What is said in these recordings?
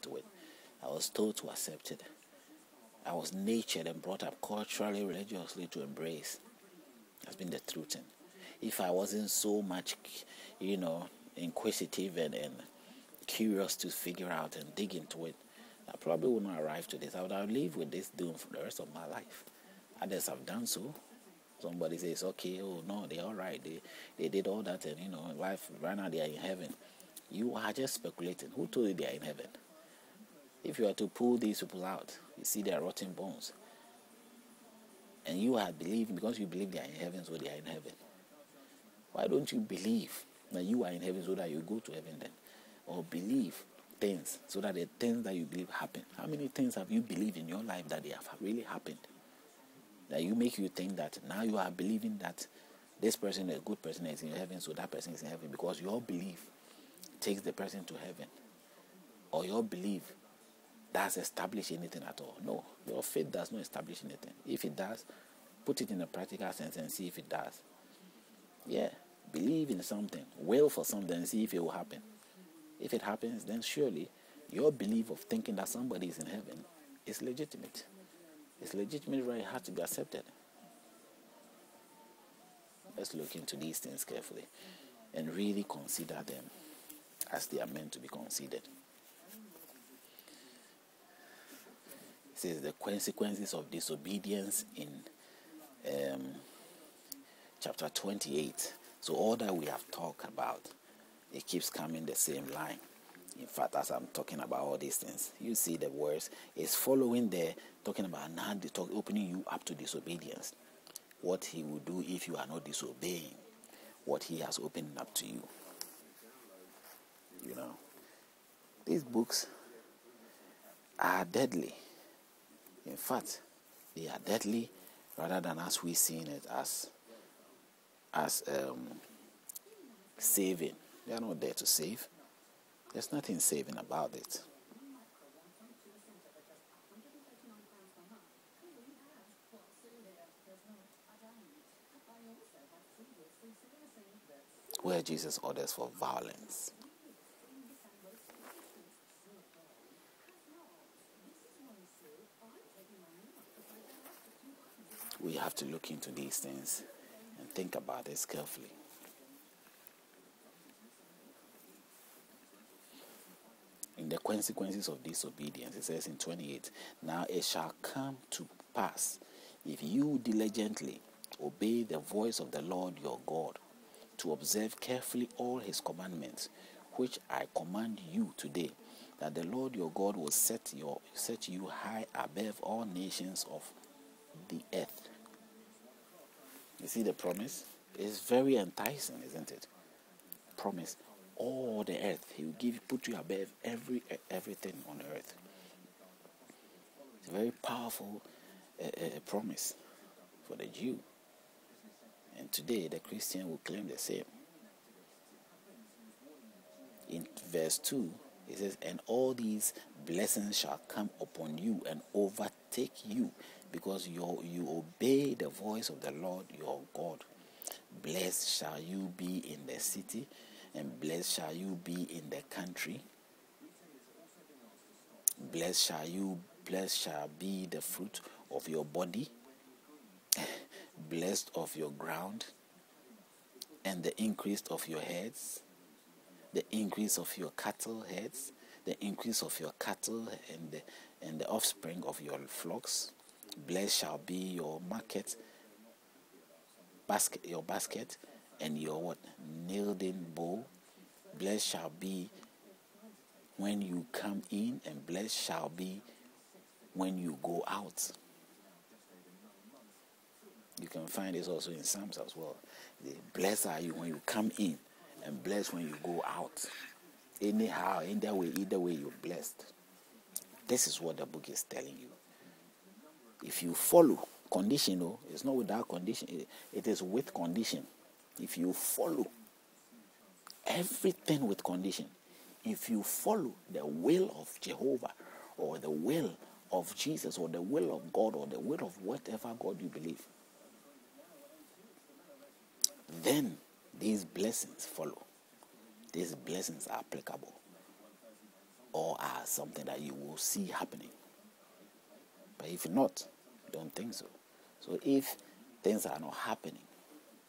into it. I was told to accept it. I was nurtured and brought up culturally, religiously to embrace. That's been the truth. And if I wasn't so much, inquisitive and curious to figure out and dig into it, I probably wouldn't arrive to this. I would have lived with this doom for the rest of my life. Others have done so. Somebody says, okay, oh no, they're all right. They did all that, and life right now they are in heaven. You are just speculating. Who told you they are in heaven? If you are to pull these people out, you see their rotten bones. And you are believing, because you believe they are in heaven, so they are in heaven. Why don't you believe that you are in heaven so that you go to heaven then? Or believe things so that the things that you believe happen. How many things have you believed in your life that they have really happened? That you make you think that now you are believing that this person, a good person, is in heaven, so that person is in heaven, because your belief takes the person to heaven. Or your belief does establish anything at all. No, your faith does not establish anything. If it does, put it in a practical sense and see if it does. Yeah, believe in something, will for something, and see if it will happen. If it happens, then surely your belief of thinking that somebody is in heaven is legitimate. It's legitimate, right? It has to be accepted. Let's look into these things carefully and really consider them as they are meant to be considered. It says the consequences of disobedience in chapter 28. So all that we have talked about, it keeps coming the same line. In fact, as I'm talking about all these things, you see the words is following there, talking about now opening you up to disobedience. What he will do if you are not disobeying what he has opened up to you. These books are deadly. In fact, they are deadly rather than as we seeing it as saving. They are not there to save. There's nothing saving about it. Where Jesus orders for violence. We have to look into these things and think about this carefully. In the consequences of disobedience, it says in 28, now it shall come to pass, if you diligently obey the voice of the Lord your God, to observe carefully all his commandments, which I command you today, that the Lord your God will set you high above all nations of the earth. You see the promise? It's very enticing, isn't it? Promise. All the earth. He will put you above everything on earth. It's a very powerful promise for the Jew. And today the Christian will claim the same. In verse 2, it says, and all these blessings shall come upon you and overtake you, because you obey the voice of the Lord your God. Blessed shall you be in the city, and blessed shall you be in the country. Blessed shall be the fruit of your body, blessed of your ground, and the increase of your heads, the increase of your cattle heads, the increase of your cattle and the offspring of your flocks. Blessed shall be your basket, and your kneading bowl. Blessed shall be when you come in, and blessed shall be when you go out. You can find this also in Psalms as well. Blessed are you when you come in, and blessed when you go out. Anyhow, either way you're blessed. This is what the book is telling you. If you follow, conditional, it's not without condition, it is with condition. If you follow everything with condition, if you follow the will of Jehovah, or the will of Jesus, or the will of God, or the will of whatever God you believe, then these blessings follow. These blessings are applicable. or as something that you will see happening. But if not, don't think so. So if things are not happening,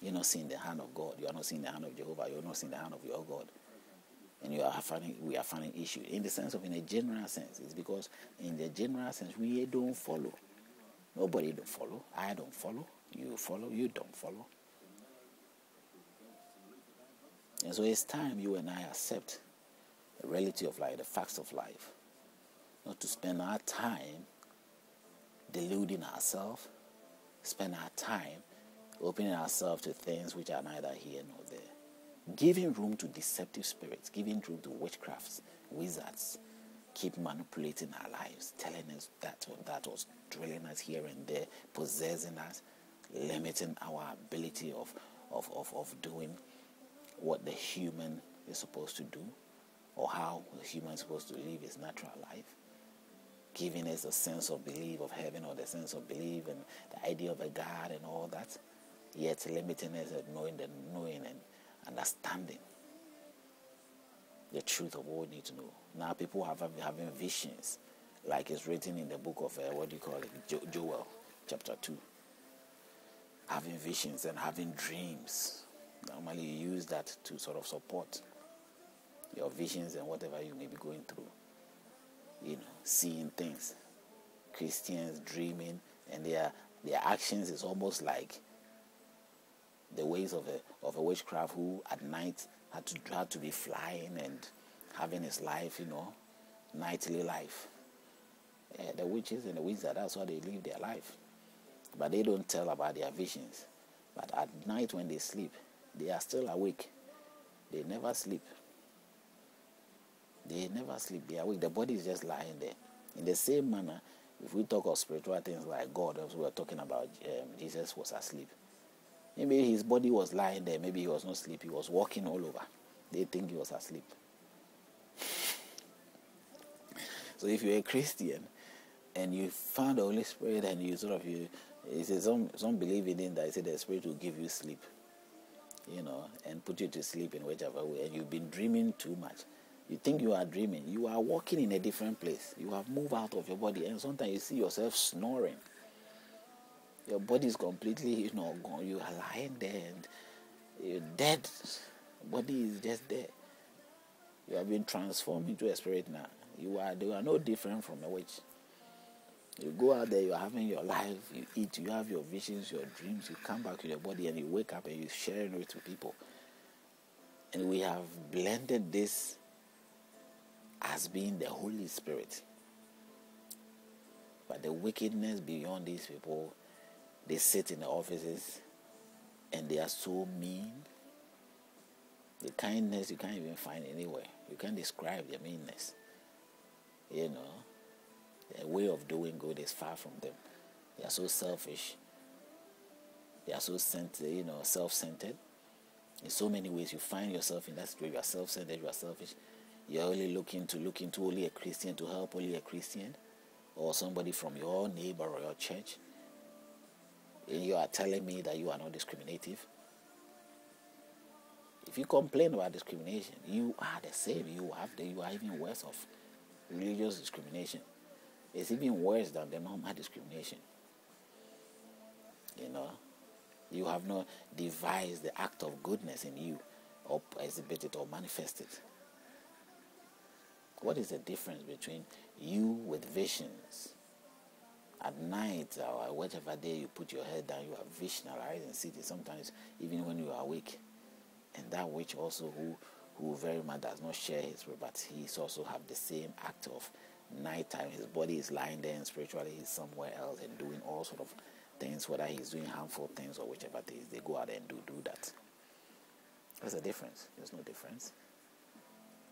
you're not seeing the hand of God, you are not seeing the hand of Jehovah, you're not seeing the hand of your God, and we are finding issue. In the sense of, in a general sense, it's because in the general sense, we don't follow. Nobody don't follow. I don't follow. You follow. You don't follow. And so it's time you and I accept the reality of life, the facts of life. Not to spend our time deluding ourselves, spend our time opening ourselves to things which are neither here nor there. Giving room to deceptive spirits, giving room to witchcrafts, wizards, keep manipulating our lives, telling us that was drilling us here and there, possessing us, limiting our ability of doing what the human is supposed to do, or how the human is supposed to live his natural life, giving us a sense of belief of heaven, or the sense of belief and the idea of a God and all that, yet limiting us at knowing and understanding the truth of what we need to know. Now people have having visions, like it's written in the book of Joel, chapter 2. Having visions and having dreams. Normally you use that to sort of support your visions and whatever you may be going through. Seeing things. Christians dreaming, and their actions is almost like the ways of a witchcraft who at night had to be flying and having his life, nightly life. Yeah, the witches and the wizards, that's how they live their life. But they don't tell about their visions. But at night when they sleep, they are still awake. They never sleep. They never sleep. They are awake. The body is just lying there. In the same manner, if we talk of spiritual things like God, as we were talking about, Jesus was asleep. Maybe his body was lying there. Maybe he was not asleep. He was walking all over. They think he was asleep. So if you're a Christian and you found the Holy Spirit and you he says some believe in it, that he said the Spirit will give you sleep, and put you to sleep in whichever way, and you've been dreaming too much. You think you are dreaming. You are walking in a different place. You have moved out of your body, and sometimes you see yourself snoring. Your body is completely, gone. You are lying there and you're dead. Body is just there. You have been transformed into a spirit now. You are no different from a witch. You go out there, you're having your life, you eat, you have your visions, your dreams, you come back to your body and you wake up and you're sharing it with people. And we have blended this as being the Holy Spirit. But the wickedness beyond these people, they sit in the offices and they are so mean. The kindness you can't even find anywhere. You can't describe their meanness. Their way of doing good is far from them. They are so selfish. They are so self-centered. In so many ways, you find yourself in that situation. You are self-centered. You are selfish. You're only looking to only a Christian, to help only a Christian, or somebody from your neighbor or your church. And you are telling me that you are not discriminative. If you complain about discrimination, you are the same. You are even worse off. Religious discrimination. It's even worse than the normal discrimination. You have not devised the act of goodness in you, or exhibited or manifested. What is the difference between you with visions at night or whatever day you put your head down, you have visionalized and see it sometimes even when you are awake, and that which also who very much does not share his spirit, but he's also have the same act of nighttime. His body is lying there and spiritually he's somewhere else and doing all sort of things, whether he's doing harmful things or whichever things, they go out and do that. There's a difference. There's no difference.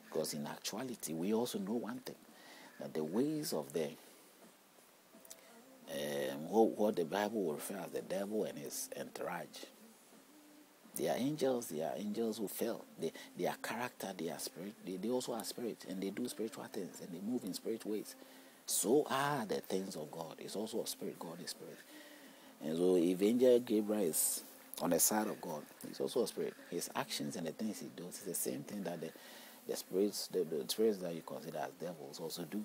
Because in actuality, we also know one thing, that the ways of what the Bible will refer as the devil and his entourage, they are angels who fell. They are character, they are spirit, they also are spirit, and they do spiritual things, and they move in spirit ways. So are the things of God. It's also a spirit. God is spirit. And so if Angel Gabriel is on the side of God, he's also a spirit. His actions and the things he does is the same thing that The spirits that you consider as devils also do.